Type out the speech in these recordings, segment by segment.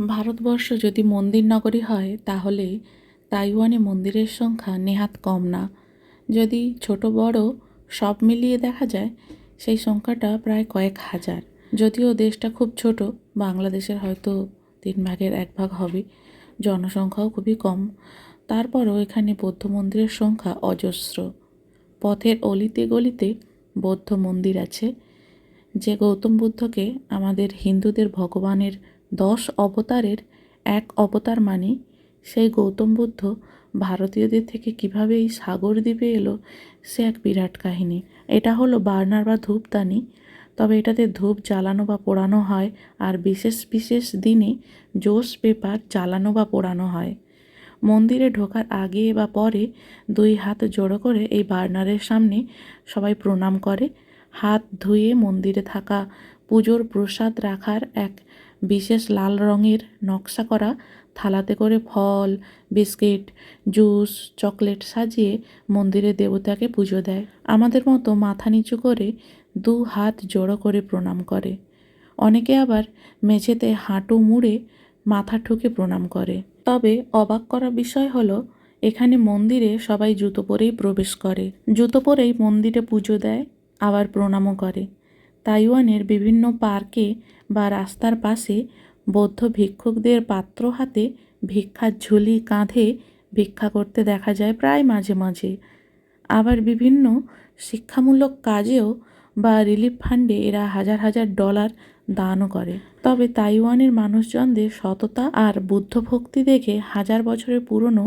ভারতবর্ষ যদি মন্দির নগরী হয় তাহলে তাইওয়ানে মন্দিরের সংখ্যা নেহাত কম না। যদি ছোট বড় সব মিলিয়ে দেখা যায় সেই সংখ্যাটা প্রায় কয়েক হাজার। যদিও দেশটা খুব ছোট, বাংলাদেশের হয়তো 1/3 হবে, জনসংখ্যাও খুবই কম, তারপরও এখানে বৌদ্ধ মন্দিরের সংখ্যা অজস্র। পথের অলিতে গলিতে বৌদ্ধ মন্দির আছে। যে গৌতম বুদ্ধকে আমাদের হিন্দুদের ভগবানের 10 অবতারের এক অবতার মানি, সেই গৌতম বুদ্ধ ভারতীয়দের থেকে কিভাবে এই সাগর দ্বীপে এলো সে এক বিরাট কাহিনী। এটা হলো বার্নার বা ধূপদানি, তবে এটাতে ধূপ জ্বালানো বা পোড়ানো হয়, আর বিশেষ বিশেষ দিনে জোস পেপার জ্বালানো বা পোড়ানো হয়। মন্দিরে ঢোকার আগে বা পরে 2 হাত জড়ো করে এই বার্নারের সামনে সবাই প্রণাম করে। হাত ধুয়ে মন্দিরে থাকা পুজোর প্রসাদ রাখার এক বিশেষ লাল রঙের নকশা করা থালাতে করে ফল, বিস্কিট, জুস, চকলেট সাজিয়ে মন্দিরের দেবতাকে পুজো দেয়। আমাদের মতো মাথা নিচু করে 2 হাত জড়ো করে প্রণাম করে। অনেকে আবার মেঝেতে হাঁটু মুড়ে মাথা ঠুকে প্রণাম করে। তবে অবাক করা বিষয় হলো, এখানে মন্দিরে সবাই জুতো পরেই প্রবেশ করে, জুতো পরেই মন্দিরে পুজো দেয়, আবার প্রণামও করে। তাইওয়ানের বিভিন্ন পার্কে বা রাস্তার পাশে বৌদ্ধ ভিক্ষুকদের পাত্র হাতে ভিক্ষার ঝুলি কাঁধে ভিক্ষা করতে দেখা যায় প্রায় মাঝে মাঝে। আবার বিভিন্ন শিক্ষামূলক কাজেও বা রিলিফ ফান্ডে এরা হাজার হাজার ডলার দানও করে। তবে তাইওয়ানের মানুষজনদের সততা আর বুদ্ধ ভক্তি দেখে হাজার বছরের পুরনো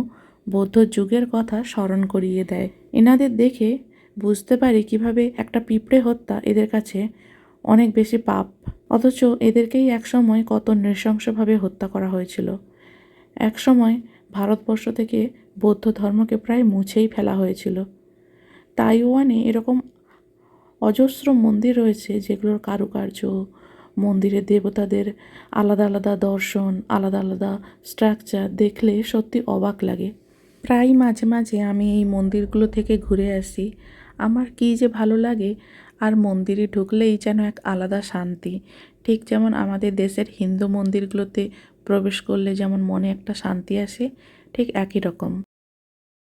বৌদ্ধ যুগের কথা স্মরণ করিয়ে দেয়। এনাদের দেখে বুঝতে পারি কিভাবে একটা পিঁপড়ে হত্যা এদের কাছে অনেক বেশি পাপ, অথচ এদেরকেই একসময় কত নৃশংসভাবে হত্যা করা হয়েছিল। একসময় ভারতবর্ষ থেকে বৌদ্ধ ধর্মকে প্রায় মুছেই ফেলা হয়েছিল। তাইওয়ানে এরকম অজস্র মন্দির রয়েছে যেগুলোর কারুকার্য, মন্দিরের দেবতাদের আলাদা আলাদা দর্শন, আলাদা আলাদা স্ট্রাকচার দেখলে সত্যি অবাক লাগে। প্রায় মাঝে মাঝে আমি এই মন্দিরগুলো থেকে ঘুরে আসি। আমার কী যে ভালো লাগে, আর মন্দিরে ঢুকলেই যেন এক আলাদা শান্তি। ঠিক যেমন আমাদের দেশের হিন্দু মন্দিরগুলোতে প্রবেশ করলে যেমন মনে একটা শান্তি আসে, ঠিক একই রকম।